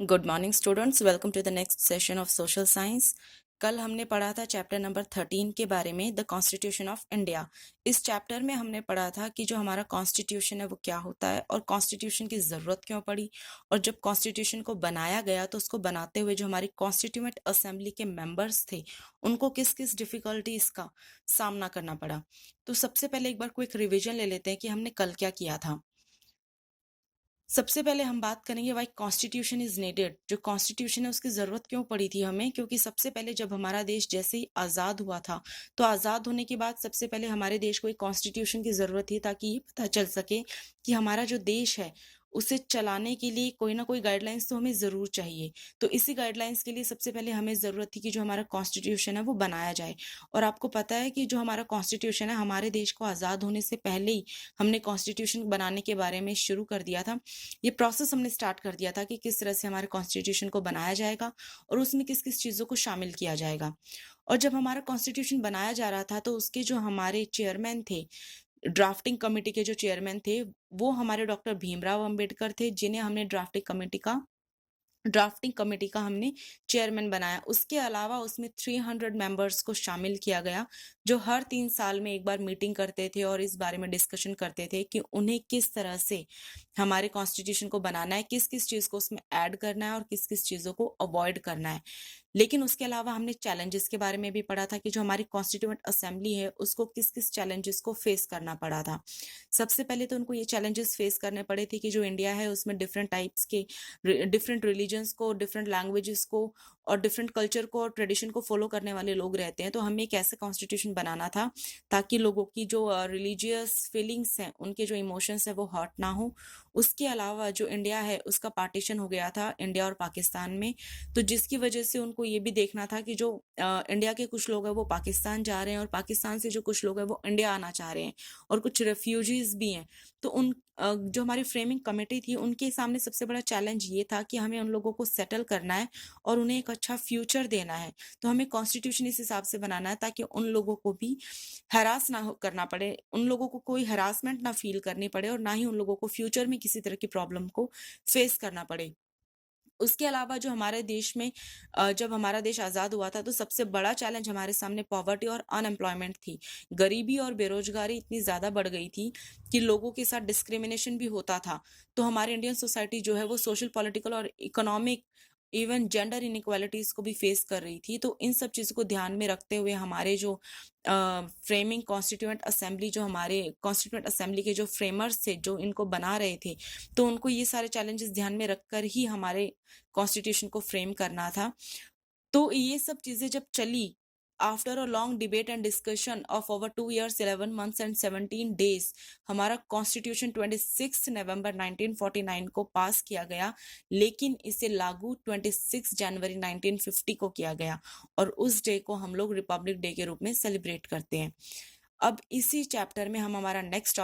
Good morning students, welcome to the next session of social science. कल हमने पढ़ा था चैप्टर नंबर 13 के बारे में, द कॉन्स्टिट्यूशन ऑफ इंडिया। इस चैप्टर में हमने पढ़ा था कि जो हमारा कॉन्स्टिट्यूशन है वो क्या होता है और कॉन्स्टिट्यूशन की ज़रूरत क्यों पड़ी, और जब कॉन्स्टिट्यूशन को बनाया गया तो उसको बनाते हुए जो हमारी कॉन्स्टिट्यूएंट असेंबली के मेंबर्स थे उनको किस किस डिफ़िकल्टीज का सामना करना पड़ा। तो सबसे पहले एक बार क्विक रिविजन ले लेते हैं कि हमने कल क्या किया था। सबसे पहले हम बात करेंगे व्हाई कॉन्स्टिट्यूशन इज नीडेड। जो कॉन्स्टिट्यूशन है उसकी ज़रूरत क्यों पड़ी थी हमें, क्योंकि सबसे पहले जब हमारा देश जैसे ही आज़ाद हुआ था तो आज़ाद होने के बाद सबसे पहले हमारे देश को एक कॉन्स्टिट्यूशन की ज़रूरत थी ताकि ये पता चल सके कि हमारा जो देश है उसे चलाने के लिए कोई ना कोई गाइडलाइंस तो हमें ज़रूर चाहिए। तो इसी गाइडलाइंस के लिए सबसे पहले हमें ज़रूरत थी कि जो हमारा कॉन्स्टिट्यूशन है वो बनाया जाए। और आपको पता है कि जो हमारा कॉन्स्टिट्यूशन है, हमारे देश को आज़ाद होने से पहले ही हमने कॉन्स्टिट्यूशन बनाने के बारे में शुरू कर दिया था। ये प्रोसेस हमने स्टार्ट कर दिया था कि किस तरह से हमारे कॉन्स्टिट्यूशन को बनाया जाएगा और उसमें किस किस चीज़ों को शामिल किया जाएगा। और जब हमारा कॉन्स्टिट्यूशन बनाया जा रहा था तो उसके जो हमारे चेयरमैन थे, ड्राफ्टिंग कमेटी के जो चेयरमैन थे, वो हमारे डॉक्टर भीमराव अंबेडकर थे, जिन्हें हमने ड्राफ्टिंग कमेटी का हमने चेयरमैन बनाया। उसके अलावा उसमें 300 मेंबर्स को शामिल किया गया, जो हर 3 साल में एक बार मीटिंग करते थे और इस बारे में डिस्कशन करते थे कि उन्हें किस तरह से हमारे कॉन्स्टिट्यूशन को बनाना है, किस किस चीज़ को उसमें ऐड करना है और किस किस चीज़ों को अवॉइड करना है। लेकिन उसके अलावा हमने चैलेंजेस के बारे में भी पढ़ा था कि जो हमारी कॉन्स्टिट्यूएंट असेंबली है उसको किस किस चैलेंजेस को फेस करना पड़ा था। सबसे पहले तो उनको ये चैलेंजेस फेस करने पड़े थे कि जो इंडिया है उसमें डिफरेंट टाइप्स के, डिफरेंट रिलीजन्स को, डिफरेंट लैंग्वेजेस को और डिफरेंट कल्चर को और ट्रेडिशन को फॉलो करने वाले लोग रहते हैं। तो हमें एक ऐसे कॉन्स्टिट्यूशन बनाना था ताकि लोगों की जो रिलीजियस फीलिंग्स हैं, उनके जो इमोशंस हैं वो हर्ट ना हो। उसके अलावा जो इंडिया है उसका पार्टीशन हो गया था इंडिया और पाकिस्तान में, तो जिसकी वजह से उनको ये भी देखना था कि जो इंडिया के कुछ लोग हैं वो पाकिस्तान जा रहे हैं और पाकिस्तान से जो कुछ लोग हैं वो इंडिया आना चाह रहे हैं और कुछ रेफ्यूजीज भी हैं। तो जो हमारी फ्रेमिंग कमेटी थी उनके सामने सबसे बड़ा चैलेंज ये था कि हमें उन लोगों को सेटल करना है और उन्हें एक अच्छा फ्यूचर देना है। तो हमें कॉन्स्टिट्यूशन इस हिसाब से बनाना है ताकि उन लोगों को भी करना पड़े, उन लोगों को कोई हरासमेंट ना फील करनी पड़े और ना ही उन लोगों को फ्यूचर में किसी तरह की प्रॉब्लम को फेस करना पड़े। उसके अलावा जो हमारे देश में जब हमारा देश आज़ाद हुआ था तो सबसे बड़ा चैलेंज हमारे सामने पॉवर्टी और अनएम्प्लॉयमेंट थी। गरीबी और बेरोजगारी इतनी ज़्यादा बढ़ गई थी कि लोगों के साथ डिस्क्रिमिनेशन भी होता था। तो हमारी इंडियन सोसाइटी जो है वो सोशल, पॉलिटिकल और इकोनॉमिक, इवन जेंडर इनइक्वालिटीज को भी फेस कर रही थी। तो इन सब चीज़ों को ध्यान में रखते हुए हमारे जो फ्रेमिंग कॉन्स्टिट्यूएंट असेंबली, जो हमारे कॉन्स्टिट्यूएंट असेंबली के जो फ्रेमर्स थे जो इनको बना रहे थे, तो उनको ये सारे चैलेंजेस ध्यान में रखकर ही हमारे कॉन्स्टिट्यूशन को फ्रेम करना था। तो ये सब चीजें जब चली, after a long debate and discussion of over 2 years 11 months and 17 days, हमारा कॉन्स्टिट्यूशन 26 नवंबर 1949 को पास किया गया, लेकिन इसे लागू 26 जनवरी 1950 को किया गया और उस डे को हम लोग रिपब्लिक डे के रूप में सेलिब्रेट करते हैं। अब इसी चैप्टर में हम हमारा नेक्स्ट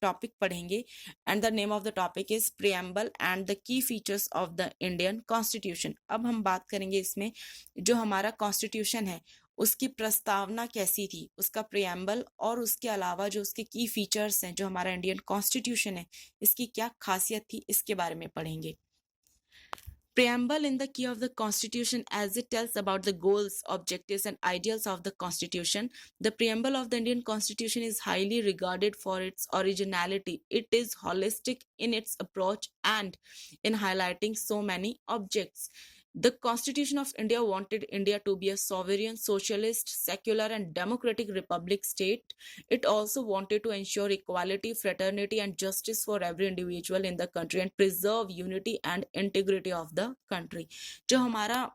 टॉपिक पढ़ेंगे and the name of the topic is preamble and the key features of the Indian constitution. अब हम बात करेंगे इसमें जो हमारा कॉन्स्टिट्यूशन है उसकी प्रस्तावना कैसी थी, उसका प्रियम्बल और उसके अलावा जो उसके की फीचर्स हैं, जो हमारा इंडियन कॉन्स्टिट्यूशन है इसकी क्या खासियत थी, इसके बारे में पढ़ेंगे। Preamble in the key of the Constitution, as it tells about the goals, objectives, and ideals of the Constitution. The preamble of the Indian Constitution is highly regarded for its originality. It is holistic in its approach and in highlighting so many objects. The Constitution of India wanted India to be a sovereign, socialist, secular, and democratic republic state. It also wanted to ensure equality, fraternity, and justice for every individual in the country and preserve unity and integrity of the country. जो हमारा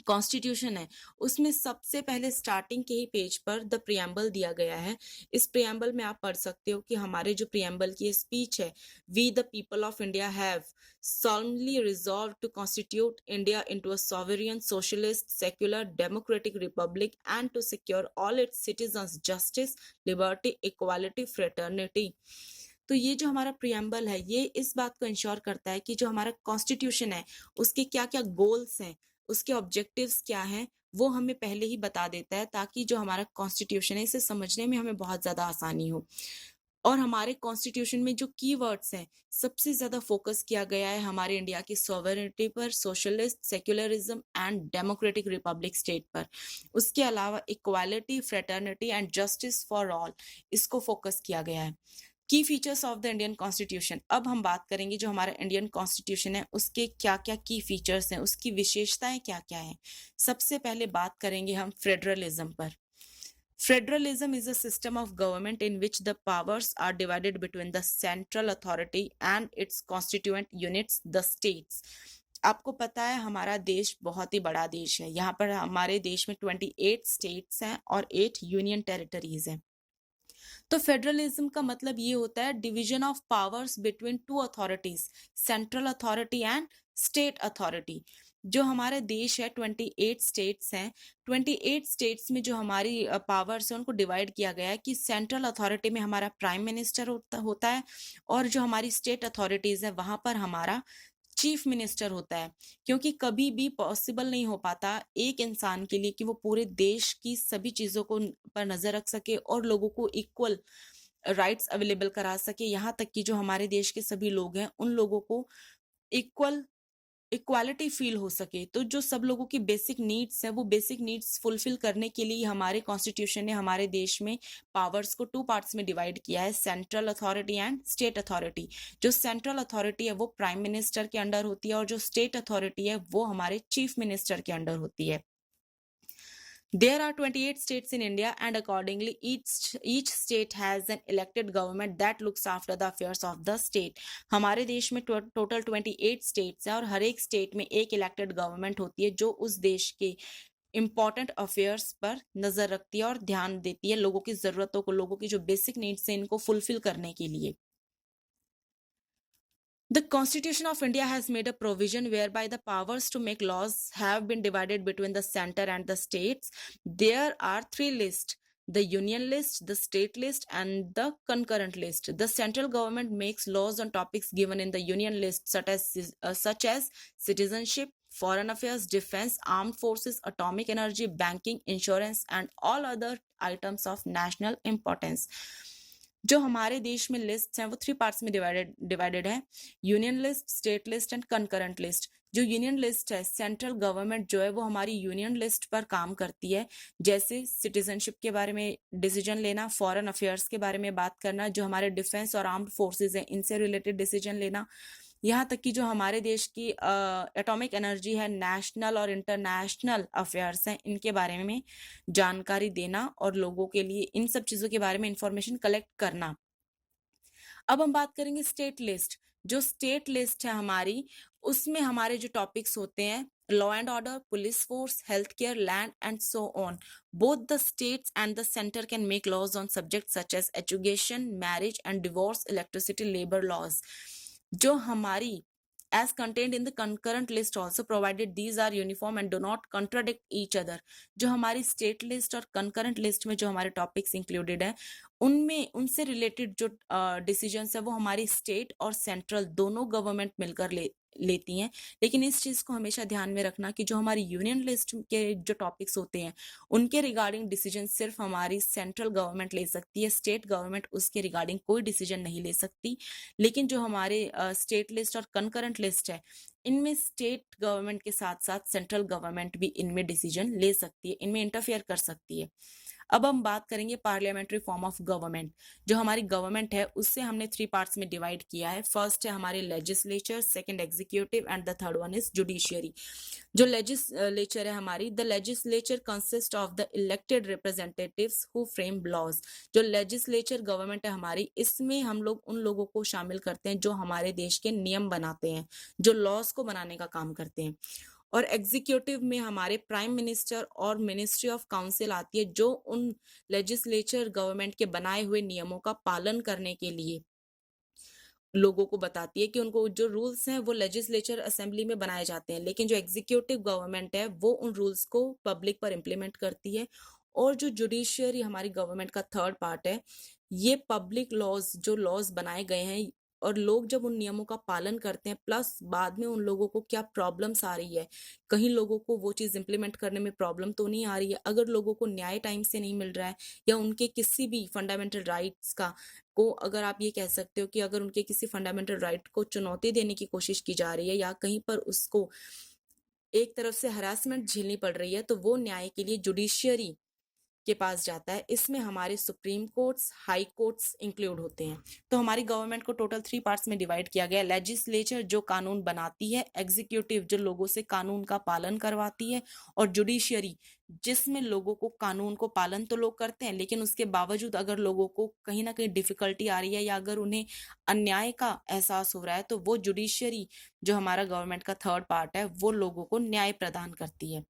constitution है उसमें सबसे पहले starting के ही page पर the preamble दिया गया है। इस प्रियम्बल में आप पढ़ सकते हो कि हमारे जो प्रियम्बल की स्पीच है, we the people of India have solemnly resolved to constitute India into a sovereign, socialist, secular, democratic republic and to secure all its citizens justice, liberty, equality, fraternity. तो ये जो हमारा प्रियम्बल है ये इस बात को इंश्योर करता है कि जो हमारा कॉन्स्टिट्यूशन है उसके क्या क्या गोल्स हैं, उसके ऑब्जेक्टिव्स क्या हैं, वो हमें पहले ही बता देता है ताकि जो हमारा कॉन्स्टिट्यूशन है इसे समझने में हमें बहुत ज़्यादा आसानी हो। और हमारे कॉन्स्टिट्यूशन में जो कीवर्ड्स हैं, सबसे ज़्यादा फोकस किया गया है हमारे इंडिया की सॉवरेनिटी पर, socialist, secularism and democratic Republic state पर। उसके अलावा equality, fraternity and justice for all, इसको फोकस किया गया है। की features of the Indian constitution, अब हम बात करेंगे जो हमारा इंडियन कॉन्स्टिट्यूशन है उसके क्या क्या की फीचर्स हैं, उसकी विशेषताएं क्या क्या हैं। सबसे पहले बात करेंगे हम फेडरलिज्म पर। Federalism is a system of government in which the powers are divided between the central authority and its constituent units, the states. आपको पता है हमारा देश बहुत ही बड़ा देश है। यहाँ पर हमारे देश में 28 स्टेट्स हैं और 8 यूनियन टेरिटरीज हैं। तो फेडरलिज्म का मतलब ये होता है division of powers between two authorities, central authority and state authority. जो हमारे देश है 28 स्टेट्स हैं, 28 स्टेट्स में जो हमारी पावर्स है उनको डिवाइड किया गया है कि सेंट्रल अथॉरिटी में हमारा प्राइम मिनिस्टर होता है और जो हमारी स्टेट अथॉरिटीज है वहां पर हमारा चीफ मिनिस्टर होता है। क्योंकि कभी भी पॉसिबल नहीं हो पाता एक इंसान के लिए कि वो पूरे देश की सभी चीजों को पर नजर रख सके और लोगों को इक्वल राइट्स अवेलेबल करा सके, यहाँ तक कि जो हमारे देश के सभी लोग हैं उन लोगों को इक्वल इक्वालिटी फील हो सके। तो जो सब लोगों की बेसिक नीड्स है वो बेसिक नीड्स फुलफिल करने के लिए हमारे कॉन्स्टिट्यूशन ने हमारे देश में पावर्स को टू पार्ट्स में डिवाइड किया है, central authority and state authority. जो सेंट्रल अथॉरिटी है वो प्राइम मिनिस्टर के अंडर होती है और जो स्टेट अथॉरिटी है वो हमारे चीफ मिनिस्टर के अंडर होती है। There are 28 states in India, and accordingly, each state has an elected government that looks after the affairs of the state. हमारे देश में टोटल 28 स्टेट्स हैं और हर एक स्टेट में एक इलेक्टेड गवर्नमेंट होती है जो उस देश के इम्पॉर्टेंट अफेयर्स पर नजर रखती है और ध्यान देती है लोगों की जरूरतों को, लोगों की जो बेसिक नीड्स हैं इनको फुलफिल करने के लिए। The Constitution of India has made a provision whereby the powers to make laws have been divided between the center and the states. There are three lists: the union list, the state list, and the concurrent list. The central government makes laws on topics given in the union list, such as citizenship, foreign affairs, defense, armed forces, atomic energy, banking, insurance, and all other items of national importance. जो हमारे देश में list हैं वो 3 parts में divided है: union list, state list and concurrent list. जो union list है, सेंट्रल गवर्नमेंट जो है वो हमारी यूनियन लिस्ट पर काम करती है, जैसे सिटीजनशिप के बारे में डिसीजन लेना, फॉरेन अफेयर्स के बारे में बात करना, जो हमारे डिफेंस और आर्म्ड फोर्सेज हैं इनसे रिलेटेड डिसीजन लेना, यहाँ तक कि जो हमारे देश की एटॉमिक एनर्जी है, नेशनल और इंटरनेशनल अफेयर्स हैं, इनके बारे में जानकारी देना और लोगों के लिए इन सब चीजों के बारे में इंफॉर्मेशन कलेक्ट करना। अब हम बात करेंगे स्टेट लिस्ट। जो स्टेट लिस्ट है हमारी, उसमें हमारे जो टॉपिक्स होते हैं law and order, police force, health care, land and so on. Both the states and the centre can make laws on subject such as education, marriage and divorce, electricity, labour laws. जो हमारी as contained in the concurrent list also, provided these are uniform and do not contradict each other। जो हमारी state list और concurrent list में जो हमारे topics included है उनमें उनसे रिलेटेड जो डिसीजंस है वो हमारी स्टेट और सेंट्रल दोनों गवर्नमेंट मिलकर लेती हैं। लेकिन इस चीज को हमेशा ध्यान में रखना कि जो हमारी यूनियन लिस्ट के जो टॉपिक्स होते हैं उनके रिगार्डिंग डिसीजन सिर्फ हमारी सेंट्रल गवर्नमेंट ले सकती है, स्टेट गवर्नमेंट उसके रिगार्डिंग कोई डिसीजन नहीं ले सकती। लेकिन जो हमारे स्टेट लिस्ट और कंकरेंट लिस्ट है इनमें स्टेट गवर्नमेंट के साथ साथ सेंट्रल गवर्नमेंट भी इनमें डिसीजन ले सकती है, इनमें इंटरफेयर कर सकती है। अब हम बात करेंगे पार्लियामेंट्री फॉर्म ऑफ गवर्नमेंट। जो हमारी गवर्नमेंट है उससे हमने 3 पार्ट्स में डिवाइड किया है। फर्स्ट है हमारे legislature, second executive and the third one is judiciary. जो लेजिस्लेचर है हमारी, the legislature consist of the elected representatives who frame laws. जो लेजिस्लेचर गवर्नमेंट है हमारी, इसमें हम लोग उन लोगों को शामिल करते हैं जो हमारे देश के नियम बनाते हैं, जो लॉज को बनाने का काम करते हैं। और एग्जीक्यूटिव में हमारे प्राइम मिनिस्टर और मिनिस्ट्री ऑफ काउंसिल आती है जो उन लेजिस्लेचर गवर्नमेंट के बनाए हुए नियमों का पालन करने के लिए लोगों को बताती है कि उनको जो रूल्स हैं वो लेजिस्लेचर असेंबली में बनाए जाते हैं, लेकिन जो एग्जीक्यूटिव गवर्नमेंट है वो उन रूल्स को पब्लिक पर इम्प्लीमेंट करती है। और जो जुडिशियरी हमारी गवर्नमेंट का थर्ड पार्ट है, ये पब्लिक लॉज जो लॉज बनाए गए हैं और लोग जब उन नियमों का पालन करते हैं प्लस बाद में उन लोगों को क्या प्रॉब्लम्स आ रही है, कहीं लोगों को वो चीज़ इम्प्लीमेंट करने में प्रॉब्लम तो नहीं आ रही है। अगर लोगों को न्याय टाइम से नहीं मिल रहा है या उनके किसी भी फंडामेंटल राइट्स का को अगर आप ये कह सकते हो कि अगर उनके किसी फंडामेंटल राइट को चुनौती देने की कोशिश की जा रही है या कहीं पर उसको एक तरफ से हरासमेंट झेलनी पड़ रही है, तो वो न्याय के लिए जुडिशियरी के पास जाता है। इसमें हमारे supreme courts, high courts include होते हैं। तो हमारी गवर्नमेंट को टोटल 3 पार्ट्स में डिवाइड किया गया है। लेजिस्लेचर जो कानून बनाती है, एग्जीक्यूटिव जो लोगों से कानून का पालन करवाती है और जुडिशियरी जिसमें लोगों को कानून को पालन तो लोग करते हैं लेकिन उसके बावजूद अगर लोगों को कहीं न कहीं डिफिकल्टी आ रही है या अगर उन्हें अन्याय का एहसास हो रहा है तो वो जुडिशियरी जो हमारा गवर्नमेंट का थर्ड पार्ट है, वो लोगों को न्याय प्रदान करती है।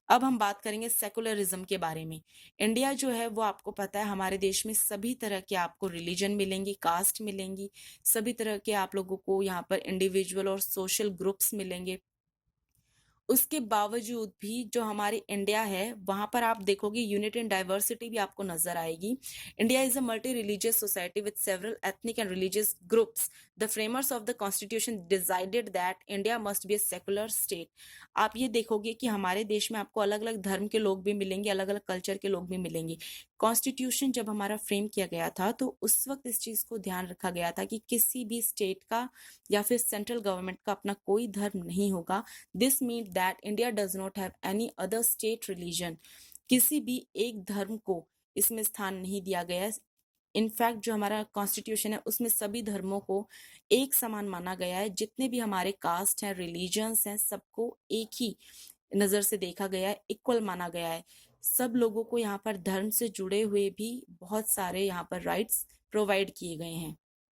अब हम बात करेंगे सेकुलरिज्म के बारे में। इंडिया जो है वो आपको पता है हमारे देश में सभी तरह के आपको रिलीजन मिलेंगी, कास्ट मिलेंगी, सभी तरह के आप लोगों को यहाँ पर इंडिविजुअल और सोशल ग्रुप्स मिलेंगे। उसके बावजूद भी जो हमारी इंडिया है वहां पर आप देखोगे यूनिटी एंड डाइवर्सिटी भी आपको नजर आएगी। India is a multi religious society with several ethnic and religious groups. The framers of the constitution decided that India must be a secular state. आप ये देखोगे कि हमारे देश में आपको अलग अलग धर्म के लोग भी मिलेंगे, अलग अलग कल्चर के लोग भी मिलेंगे। कॉन्स्टिट्यूशन जब हमारा फ्रेम किया गया था तो उस वक्त इस चीज को ध्यान रखा गया था कि किसी भी स्टेट का या फिर सेंट्रल गवर्नमेंट का अपना कोई धर्म नहीं होगा। This mean that India does not have any other state religion. किसी भी एक धर्म को इसमें स्थान नहीं दिया गया है। इनफैक्ट जो हमारा कॉन्स्टिट्यूशन है उसमें सभी धर्मों को एक समान माना गया है। जितने भी हमारे कास्ट हैं, रिलीजन्स हैं, सबको एक ही नजर से देखा गया है, इक्वल माना गया है। सब लोगों को यहाँ पर धर्म से जुड़े हुए भी बहुत सारे यहाँ पर राइट्स प्रोवाइड किए गए हैं।